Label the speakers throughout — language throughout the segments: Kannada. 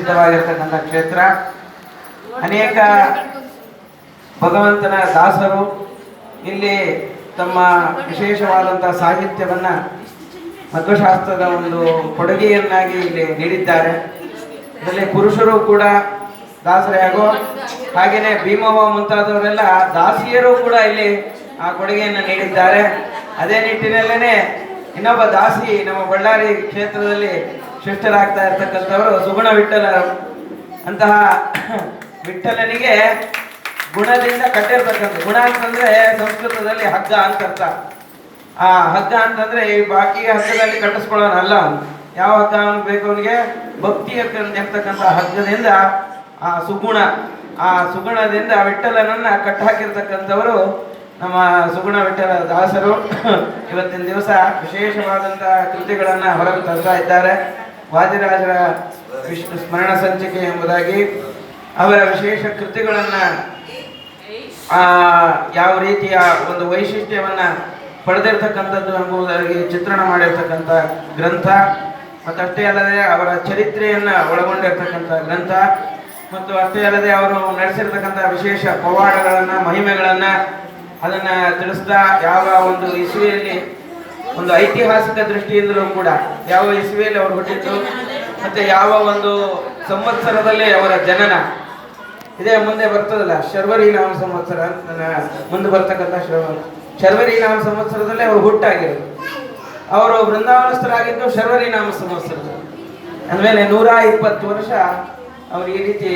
Speaker 1: ಪ್ರಸಿದ್ಧವಾಗಿರ್ತಕ್ಕಂಥ ಕ್ಷೇತ್ರ. ಅನೇಕ ಭಗವಂತನ ದಾಸರು ಇಲ್ಲಿ ತಮ್ಮ ವಿಶೇಷವಾದಂಥ ಸಾಹಿತ್ಯವನ್ನು ಮಧ್ವಶಾಸ್ತ್ರದ ಒಂದು ಕೊಡುಗೆಯನ್ನಾಗಿ ಇಲ್ಲಿ ನೀಡಿದ್ದಾರೆ. ಇದರಲ್ಲಿ ಪುರುಷರು ಕೂಡ ದಾಸರೇ ಆಗೋ ಹಾಗೆಯೇ ಭೀಮವ್ವ ಮುಂತಾದವರೆಲ್ಲ ದಾಸಿಯರು ಕೂಡ ಇಲ್ಲಿ ಆ ಕೊಡುಗೆಯನ್ನು ನೀಡಿದ್ದಾರೆ. ಅದೇ ನಿಟ್ಟಿನಲ್ಲೇ ಇನ್ನೊಬ್ಬ ದಾಸಿ ನಮ್ಮ ಬಳ್ಳಾರಿ ಕ್ಷೇತ್ರದಲ್ಲಿ ಶಿಷ್ಟರಾಗ್ತಾ ಇರ್ತಕ್ಕಂಥವರು ಸುಗುಣ ವಿಠಲರು. ಅಂತಹ ವಿಠಲನಿಗೆ ಗುಣದಿಂದ ಕಟ್ಟಿರ್ತಕ್ಕಂಥ, ಗುಣ ಅಂತಂದ್ರೆ ಸಂಸ್ಕೃತದಲ್ಲಿ ಹಗ್ಗ ಅಂತ ಅರ್ಥ. ಆ ಹಗ್ಗ ಅಂತಂದ್ರೆ ಈ ಬಾಕಿ ಹಗ್ಗದಲ್ಲಿ ಕಟ್ಟಿಸ್ಕೊಳ್ಳೋನಲ್ಲ, ಯಾವ ಹಗ್ಗ ಅವನಿಗೆ ಬೇಕು, ಅವನಿಗೆ ಭಕ್ತಿ ಇರ್ತಕ್ಕಂಥ ಹಗ್ಗದಿಂದ ಆ ಸುಗುಣದಿಂದ ವಿಠಲನನ್ನ ಕಟ್ಟಾಕಿರ್ತಕ್ಕಂಥವರು ನಮ್ಮ ಸುಗುಣ ವಿಠಲ ದಾಸರು. ಇವತ್ತಿನ ದಿವಸ ವಿಶೇಷವಾದಂಥ ಕೃತಿಗಳನ್ನು ಹೊರಗೆ ತರ್ತಾ ಇದ್ದಾರೆ. ವಾದಿರಾಜರ ವಿಷ್ಣು ಸ್ಮರಣ ಸಂಚಿಕೆ ಎಂಬುದಾಗಿ ಅವರ ವಿಶೇಷ ಕೃತಿಗಳನ್ನು ಯಾವ ರೀತಿಯ ಒಂದು ವೈಶಿಷ್ಟ್ಯವನ್ನು ಪಡೆದಿರ್ತಕ್ಕಂಥದ್ದು ಎಂಬುದಾಗಿ ಚಿತ್ರಣ ಮಾಡಿರ್ತಕ್ಕಂಥ ಗ್ರಂಥ, ಮತ್ತಷ್ಟೇ ಅಲ್ಲದೆ ಅವರ ಚರಿತ್ರೆಯನ್ನು ಒಳಗೊಂಡಿರ್ತಕ್ಕಂಥ ಗ್ರಂಥ, ಮತ್ತು ಅಷ್ಟೇ ಅಲ್ಲದೆ ಅವರು ನಡೆಸಿರ್ತಕ್ಕಂಥ ವಿಶೇಷ ಪವಾಡಗಳನ್ನು, ಮಹಿಮೆಗಳನ್ನು ಅದನ್ನು ತಿಳಿಸ್ತಾ ಯಾವ ಒಂದು ಇಸುವೆಯಲ್ಲಿ ಒಂದು ಐತಿಹಾಸಿಕ ದೃಷ್ಟಿಯಿಂದಲೂ ಕೂಡ ಯಾವ ಇಸುವೆಯಲ್ಲಿ ಅವರು ಹುಟ್ಟಿದ್ದು ಮತ್ತು ಯಾವ ಒಂದು ಸಂವತ್ಸರದಲ್ಲಿ ಅವರ ಜನನ, ಇದೇ ಮುಂದೆ ಬರ್ತದಲ್ಲ ಶರ್ವರಿ ನಾಮ ಸಂವತ್ಸರ ಮುಂದೆ ಬರ್ತಕ್ಕಂಥ ಶರ್ವರಿ ನಾಮ ಸಂವತ್ಸರದಲ್ಲೇ ಅವರು ಹುಟ್ಟಾಗಿರೋದು. ಅವರು ಬೃಂದಾವನಸ್ಥರಾಗಿದ್ದು ಶರ್ವರಿ ನಾಮ ಸಂವತ್ಸರದಲ್ಲಿ. ಅಂದಮೇಲೆ 120 ವರ್ಷ ಅವರು ಈ ರೀತಿ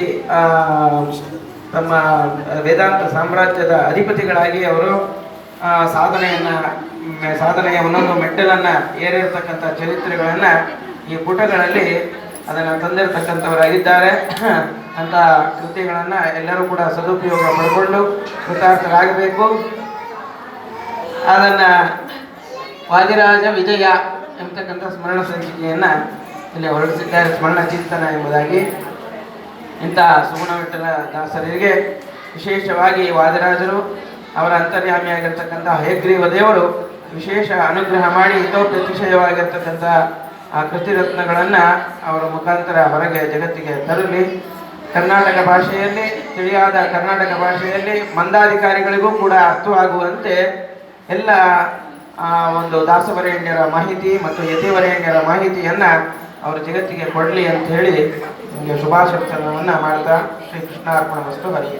Speaker 1: ತಮ್ಮ ವೇದಾಂತ ಸಾಮ್ರಾಜ್ಯದ ಅಧಿಪತಿಗಳಾಗಿ ಅವರು ಸಾಧನೆಯ ಒಂದೊಂದು ಮೆಟ್ಟಲನ್ನು ಏರಿರ್ತಕ್ಕಂಥ ಚರಿತ್ರೆಗಳನ್ನು ಈ ಪುಟಗಳಲ್ಲಿ ಅದನ್ನು ತಂದಿರತಕ್ಕಂಥವರಾಗಿದ್ದಾರೆ. ಅಂತ ಕೃತಿಗಳನ್ನು ಎಲ್ಲರೂ ಕೂಡ ಸದುಪಯೋಗ ಪಡ್ಕೊಂಡು ಕೃತಾರ್ಥರಾಗಬೇಕು. ಅದನ್ನು ವಾದಿರಾಜ ವಿಜಯ ಎಂಬತಕ್ಕಂಥ ಸ್ಮರಣ ಸಂಚಿಕೆಯನ್ನು ಇಲ್ಲಿ ಹೊರಡಿಸಿದ್ದಾರೆ, ಸ್ಮರಣ ಚಿಂತನ ಎಂಬುದಾಗಿ. ಇಂಥ ಸುಗುಣ ವಿಠಲ ದಾಸರಿಗೆ ವಿಶೇಷವಾಗಿ ವಾದಿರಾಜರು ಅವರ ಅಂತರ್ಯಾಮಿಯಾಗಿರ್ತಕ್ಕಂಥ ಹಯಗ್ರೀವ ದೇವರು ವಿಶೇಷ ಅನುಗ್ರಹ ಮಾಡಿ ಹಿತೋಪತಿಶಯವಾಗಿರ್ತಕ್ಕಂಥ ಆ ಕೃತಿರತ್ನಗಳನ್ನು ಅವರ ಮುಖಾಂತರ ಹೊರಗೆ ಜಗತ್ತಿಗೆ ತರಲಿ. ಕರ್ನಾಟಕ ಭಾಷೆಯಲ್ಲಿ, ತಿಳಿಯಾದ ಕರ್ನಾಟಕ ಭಾಷೆಯಲ್ಲಿ ಮಂದಾಧಿಕಾರಿಗಳಿಗೂ ಕೂಡ ಅರ್ಥವಾಗುವಂತೆ ಎಲ್ಲ ಒಂದು ದಾಸವರೇಣ್ಯರ ಮಾಹಿತಿ ಮತ್ತು ಯತಿವರೇಣ್ಯರ ಮಾಹಿತಿಯನ್ನು ಅವರು ಜಗತ್ತಿಗೆ ಕೊಡಲಿ ಅಂತ ಹೇಳಿ ನಿಮಗೆ ಶುಭಾಶೀರ್ವಚನವನ್ನು ಮಾಡ್ತಾ ಶ್ರೀ ಕೃಷ್ಣಾರ್ಪಣ ವಸ್ತು ಹರಿ.